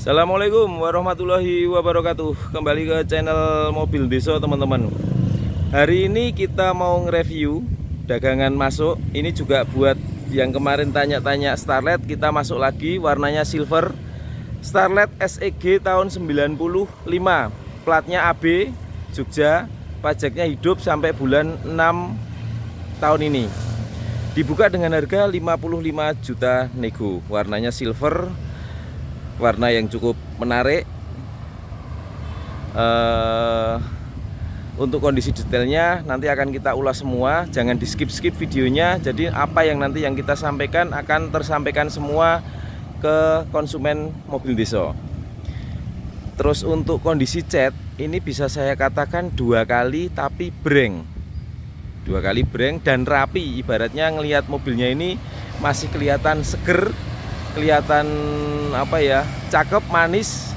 Assalamualaikum warahmatullahi wabarakatuh. Kembali ke channel Mobil Deso teman-teman. Hari ini kita mau nge-review dagangan masuk. Ini juga buat yang kemarin tanya-tanya Starlet. Kita masuk lagi, warnanya silver. Starlet SEG tahun 95, platnya AB Jogja, pajaknya hidup sampai bulan 6 tahun ini. Dibuka dengan harga 55 juta nego. Warnanya silver, warna yang cukup menarik. Untuk kondisi detailnya nanti akan kita ulas semua, jangan di skip videonya. Jadi apa yang nanti yang kita sampaikan akan tersampaikan semua ke konsumen Mobil Deso. Terus untuk kondisi cat ini bisa saya katakan 2 kali tapi breng, 2 kali breng dan rapi. Ibaratnya ngelihat mobilnya ini masih kelihatan seger, kelihatan apa ya, cakep, manis.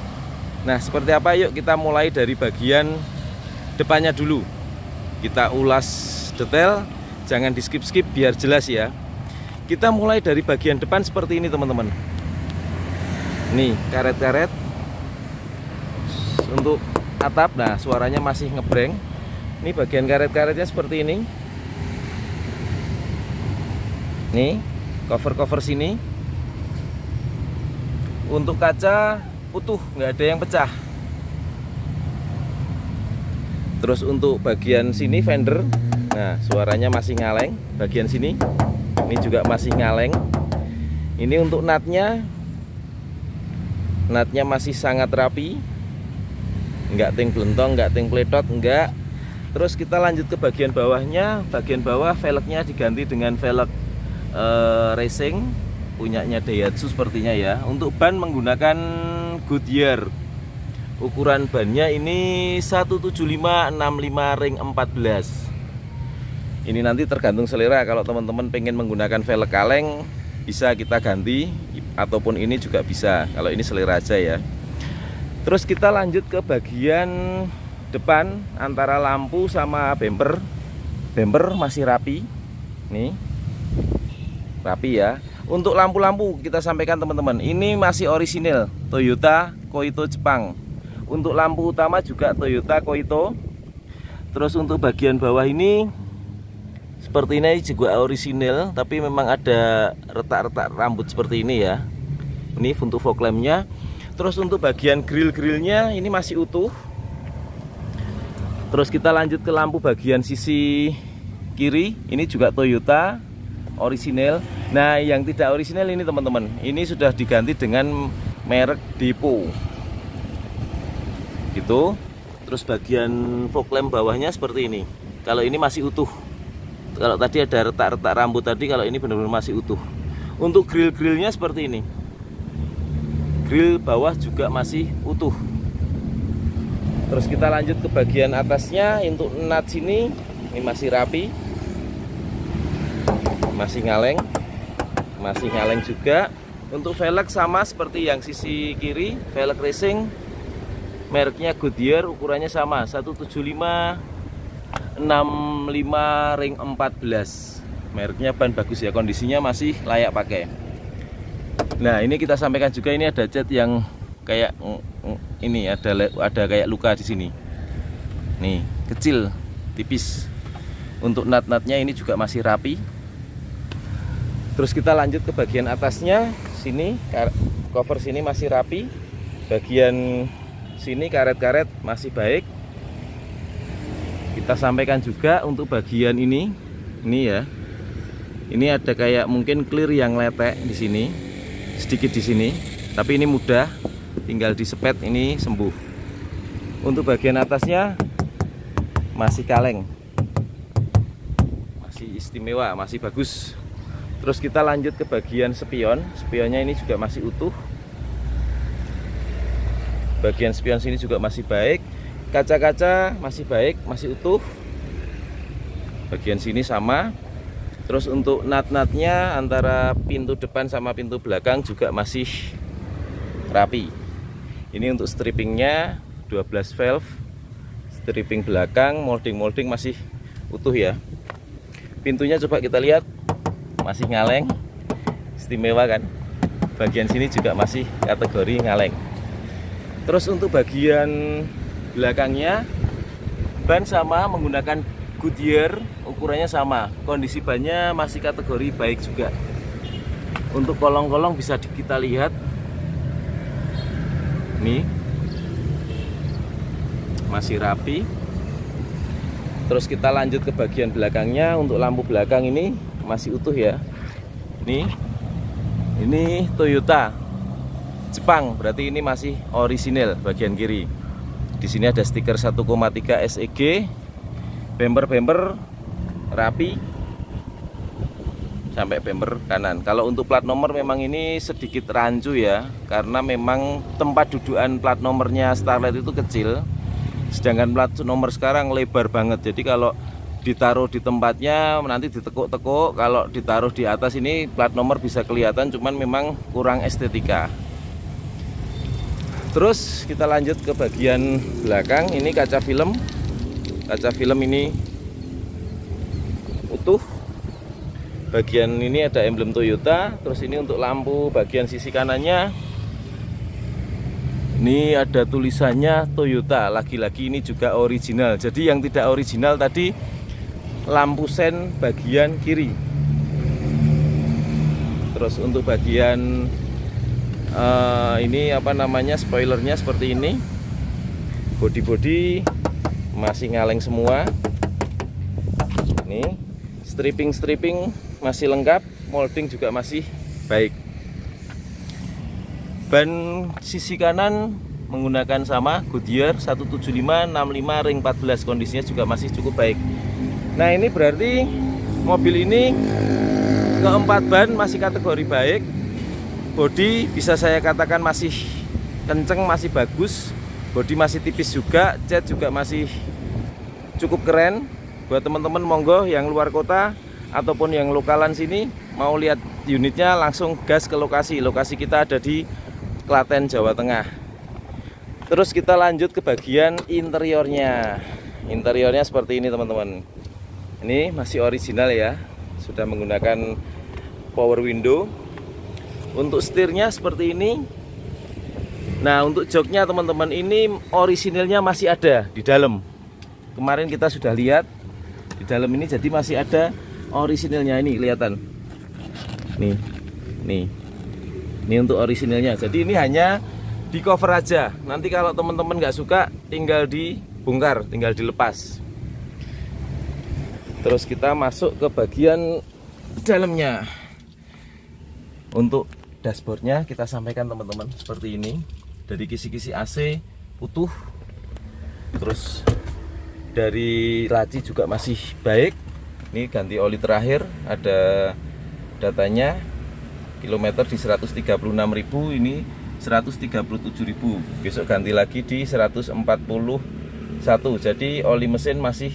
Nah seperti apa, yuk kita mulai dari bagian depannya dulu. Kita ulas detail, jangan di skip biar jelas ya. Kita mulai dari bagian depan seperti ini teman-teman. Nih karet-karet untuk atap. Nah suaranya masih ngebreng. Ini bagian karet-karetnya seperti ini. Nih cover sini. Untuk kaca utuh, nggak ada yang pecah. Terus untuk bagian sini fender, nah suaranya masih ngaleng. Bagian sini ini juga masih ngaleng. Ini untuk natnya masih sangat rapi, nggak ting belentong, nggak ting pletot, nggak. Terus kita lanjut ke bagian bawahnya. Bagian bawah velgnya diganti dengan velg racing, punyanya Daihatsu sepertinya ya. Untuk ban menggunakan Goodyear. Ukuran bannya ini 175/65 ring 14. Ini nanti tergantung selera. Kalau teman-teman pengen menggunakan velg kaleng bisa kita ganti, ataupun ini juga bisa. Kalau ini selera aja ya. Terus kita lanjut ke bagian depan antara lampu sama bumper. Bumper masih rapi. Nih. Rapi ya. Untuk lampu-lampu kita sampaikan teman-teman, ini masih orisinil Toyota Koito Jepang. Untuk lampu utama juga Toyota Koito. Terus untuk bagian bawah ini seperti ini juga orisinil, tapi memang ada retak-retak rambut seperti ini ya. Ini untuk fog lampnya. Terus untuk bagian grill-grillnya ini masih utuh. Terus kita lanjut ke lampu bagian sisi kiri. Ini juga Toyota orisinil. Nah yang tidak orisinil ini teman-teman, ini sudah diganti dengan merek Depo gitu. Terus bagian fog lamp bawahnya seperti ini. Kalau ini masih utuh. Kalau tadi ada retak-retak rambut tadi, kalau ini benar-benar masih utuh. Untuk grill-grillnya seperti ini. Grill bawah juga masih utuh. Terus kita lanjut ke bagian atasnya. Untuk nut sini ini masih rapi, masih ngaleng juga. Untuk velg sama seperti yang sisi kiri, velg racing mereknya Goodyear, ukurannya sama 175/65 ring 14. Mereknya ban bagus ya, kondisinya masih layak pakai. Nah ini kita sampaikan juga, ini ada cat yang kayak ini, ada kayak luka di sini. Nih kecil, tipis. Untuk nut-nutnya ini juga masih rapi. Terus kita lanjut ke bagian atasnya. Sini cover sini masih rapi. Bagian sini karet-karet masih baik. Kita sampaikan juga untuk bagian ini ya. Ini ada kayak mungkin clear yang letek di sini, sedikit di sini. Tapi ini mudah, tinggal disepet ini sembuh. Untuk bagian atasnya masih kaleng, masih istimewa, masih bagus. Terus kita lanjut ke bagian spion. Spionnya ini juga masih utuh. Bagian spion sini juga masih baik. Kaca-kaca masih baik, masih utuh. Bagian sini sama. Terus untuk nut-nutnya antara pintu depan sama pintu belakang juga masih rapi. Ini untuk strippingnya 12 valve. Stripping belakang, molding masih utuh ya. Pintunya coba kita lihat, masih ngaleng, istimewa kan. Bagian sini juga masih kategori ngaleng. Terus untuk bagian belakangnya ban sama menggunakan Goodyear, ukurannya sama, kondisi bannya masih kategori baik juga. Untuk kolong-kolong bisa kita lihat nih, masih rapi. Terus kita lanjut ke bagian belakangnya. Untuk lampu belakang ini masih utuh ya. Nih, ini Toyota Jepang, berarti ini masih orisinil bagian kiri. Di sini ada stiker 1,3 SEG, bumper rapi sampai bumper kanan. Kalau untuk plat nomor memang ini sedikit rancu ya, karena memang tempat dudukan plat nomornya Starlet itu kecil, sedangkan plat nomor sekarang lebar banget. Jadi kalau ditaruh di tempatnya nanti ditekuk-tekuk, kalau ditaruh di atas ini plat nomor bisa kelihatan, cuman memang kurang estetika. Terus kita lanjut ke bagian belakang. Ini kaca film. Kaca film ini utuh. Bagian ini ada emblem Toyota. Terus ini untuk lampu bagian sisi kanannya, ini ada tulisannya Toyota. Lagi-lagi ini juga original. Jadi yang tidak original tadi lampu sen bagian kiri. Terus untuk bagian ini apa namanya, spoilernya seperti ini. Bodi masih ngaleng semua. Nih, stripping masih lengkap, molding juga masih baik. Ban sisi kanan menggunakan sama Goodyear 175/65 ring 14, kondisinya juga masih cukup baik. Nah, ini berarti mobil ini keempat ban masih kategori baik. Bodi bisa saya katakan masih kenceng, masih bagus. Bodi masih tipis juga, cat juga masih cukup keren. Buat teman-teman monggo yang luar kota ataupun yang lokalan sini mau lihat unitnya, langsung gas ke lokasi. Lokasi kita ada di Klaten, Jawa Tengah. Terus kita lanjut ke bagian interiornya. Interiornya seperti ini teman-teman. Ini masih original ya, sudah menggunakan power window. Untuk setirnya seperti ini. Nah, untuk joknya teman-teman ini orisinilnya masih ada di dalam. Kemarin kita sudah lihat di dalam ini, jadi masih ada orisinilnya. Ini kelihatan. Ini untuk orisinilnya. Jadi ini hanya di cover aja. Nanti kalau teman-teman nggak suka tinggal dibongkar, tinggal dilepas. Terus kita masuk ke bagian dalamnya. Untuk dashboardnya kita sampaikan teman-teman seperti ini. Dari kisi-kisi AC utuh. Terus dari laci juga masih baik. Ini ganti oli terakhir, ada datanya. Kilometer di 136.000, ini 137.000. Besok ganti lagi di 141. Jadi oli mesin masih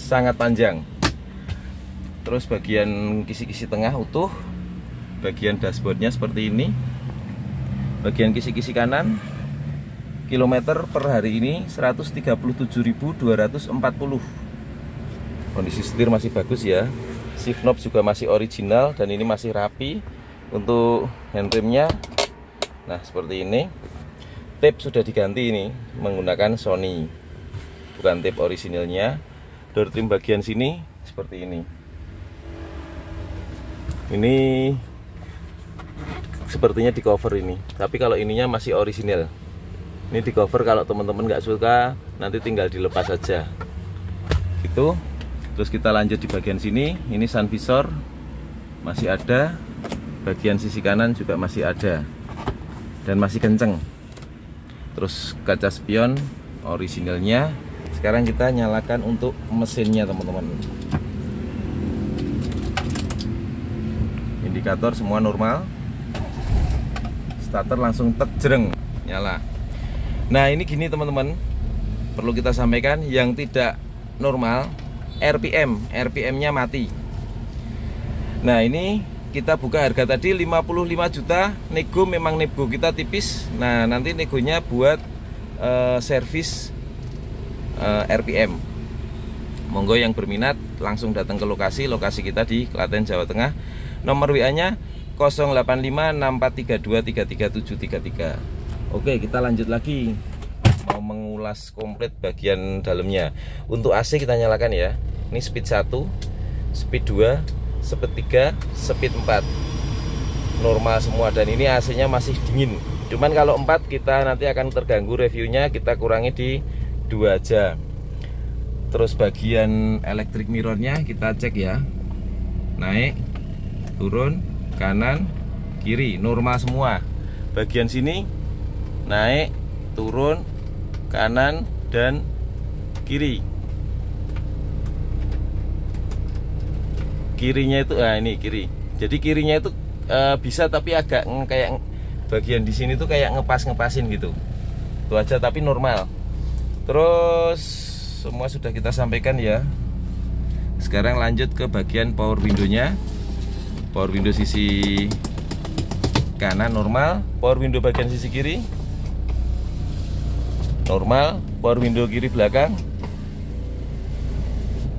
sangat panjang. Terus bagian kisi-kisi tengah utuh. Bagian dashboardnya seperti ini. Bagian kisi-kisi kanan, kilometer per hari ini 137.240. Kondisi setir masih bagus ya. Shift knob juga masih original dan ini masih rapi. Untuk handremnya, nah seperti ini. Tape sudah diganti ini menggunakan Sony, bukan tape orisinilnya. Door trim bagian sini seperti ini. Ini sepertinya di cover ini, tapi kalau ininya masih orisinil. Ini di cover, kalau teman-teman nggak suka nanti tinggal dilepas saja gitu. Terus kita lanjut di bagian sini. Ini sun visor masih ada, bagian sisi kanan juga masih ada dan masih kenceng. Terus kaca spion orisinilnya. Sekarang kita nyalakan untuk mesinnya teman-teman. Indikator semua normal. Starter langsung terjereng nyala. Nah, ini gini teman-teman, perlu kita sampaikan yang tidak normal RPM-nya mati. Nah, ini kita buka harga tadi 55 juta, nego memang nego kita tipis. Nah, nanti negonya buat servis RPM. Monggo yang berminat langsung datang ke lokasi kita di Klaten, Jawa Tengah. Nomor WA-nya 085643233733. Oke, kita lanjut lagi, mau mengulas komplit bagian dalamnya. Untuk AC kita nyalakan ya. Ini speed 1, speed 2, speed 3, speed 4, normal semua. Dan ini AC nya masih dingin. Cuman kalau 4 kita nanti akan terganggu reviewnya, kita kurangi di 2 aja. Terus bagian electric mirrornya kita cek ya, naik, turun, kanan, kiri, normal semua. Bagian sini naik, turun, kanan, dan kiri. Kirinya itu, ini kiri. Jadi kirinya itu bisa, tapi agak kayak bagian di sini tuh kayak ngepas-ngepasin gitu. Itu aja, tapi normal. Terus semua sudah kita sampaikan ya. Sekarang lanjut ke bagian power window-nya. Power window sisi kanan normal, power window bagian sisi kiri normal, power window kiri belakang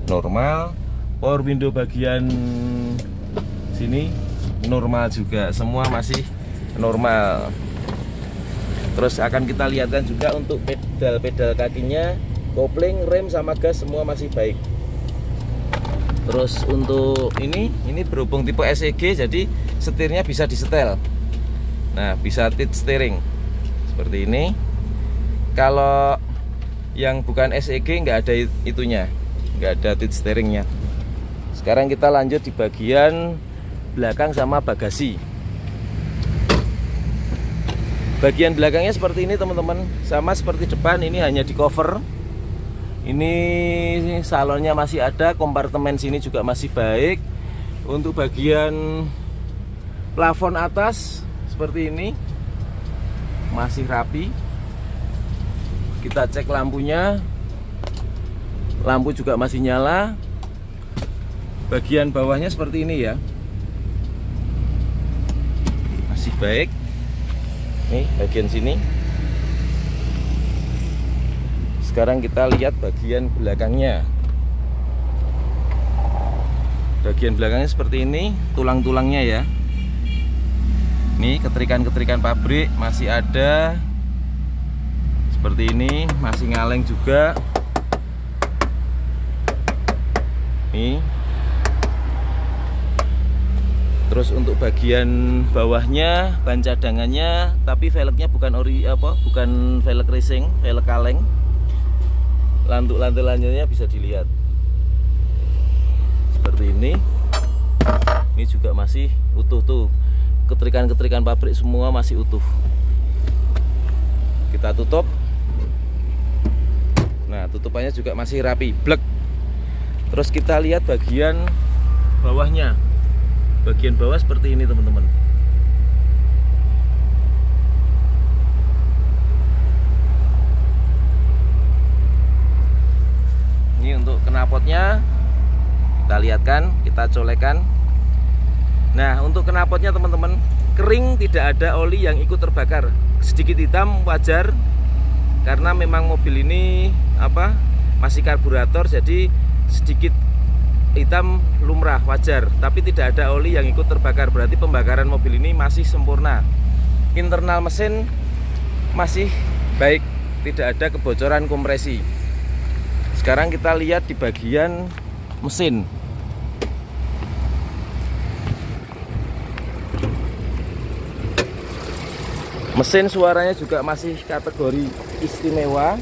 normal, power window bagian sini normal juga, semua masih normal. Terus akan kita lihatkan juga untuk pedal-pedal kakinya, kopling, rem, sama gas semua masih baik. Terus untuk ini berhubung tipe SEG, jadi setirnya bisa disetel. Nah, bisa tilt steering seperti ini. Kalau yang bukan SEG nggak ada itunya, nggak ada tilt steeringnya. Sekarang kita lanjut di bagian belakang sama bagasi. Bagian belakangnya seperti ini teman-teman, sama seperti depan, ini hanya di cover. Ini salonnya masih ada, kompartemen sini juga masih baik. Untuk bagian plafon atas seperti ini masih rapi. Kita cek lampunya, lampu juga masih nyala. Bagian bawahnya seperti ini ya, masih baik. Nih bagian sini. Sekarang kita lihat bagian belakangnya. Bagian belakangnya seperti ini, tulang-tulangnya ya. Nih ketrikan-ketrikan pabrik masih ada. Seperti ini, masih ngaleng juga. Nih. Terus untuk bagian bawahnya, ban cadangannya, tapi velgnya bukan bukan velg racing, velg kaleng. Lantai-lantainya bisa dilihat seperti ini. Ini juga masih utuh tuh, ketrikan-ketrikan pabrik semua masih utuh. Kita tutup. Nah, tutupannya juga masih rapi, blek. Terus kita lihat bagian bawahnya. Bagian bawah seperti ini teman-teman. Ini untuk knalpotnya kita lihatkan, kita colekkan. Nah, untuk knalpotnya teman-teman kering, tidak ada oli yang ikut terbakar. Sedikit hitam wajar, karena memang mobil ini masih karburator, jadi sedikit hitam lumrah, wajar. Tapi tidak ada oli yang ikut terbakar, berarti pembakaran mobil ini masih sempurna. Internal mesin masih baik, tidak ada kebocoran kompresi. Sekarang kita lihat di bagian mesin. Mesin suaranya juga masih kategori istimewa,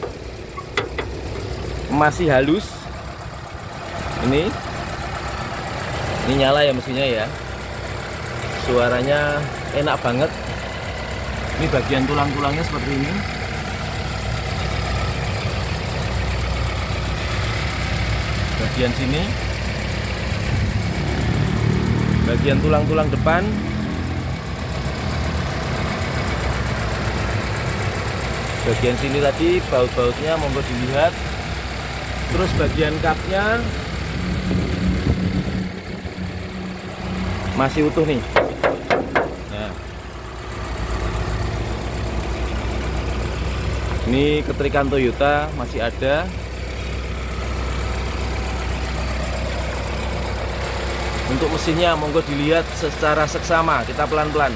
masih halus. Ini nyala ya mesinnya ya. Suaranya enak banget. Ini bagian tulang-tulangnya seperti ini. Bagian sini, bagian tulang-tulang depan, bagian sini tadi baut-bautnya monggo dilihat. Terus bagian kapnya masih utuh nih. Nah, ini ketrikan Toyota masih ada. Untuk mesinnya monggo dilihat secara seksama, kita pelan-pelan.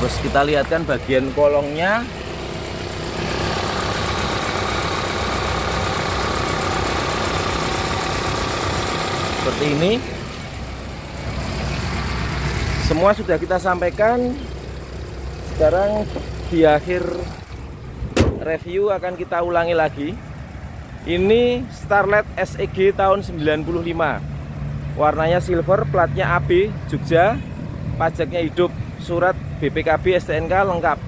Terus kita lihatkan bagian kolongnya. Seperti ini. Semua sudah kita sampaikan. Sekarang di akhir review akan kita ulangi lagi. Ini Starlet SEG tahun 95. Warnanya silver, platnya AB Jogja, pajaknya hidup, surat BPKB STNK lengkap.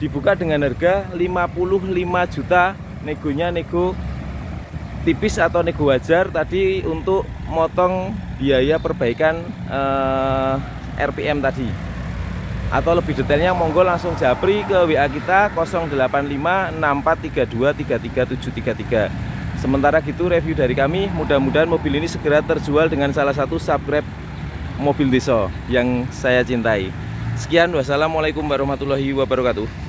Dibuka dengan harga 55 juta, negonya nego tipis atau nego wajar tadi untuk motong biaya perbaikan RPM tadi. Atau lebih detailnya monggo langsung japri ke WA kita 085643233733. Sementara gitu review dari kami, mudah-mudahan mobil ini segera terjual dengan salah satu subscribe Mobil Deso yang saya cintai. Sekian, wassalamualaikum warahmatullahi wabarakatuh.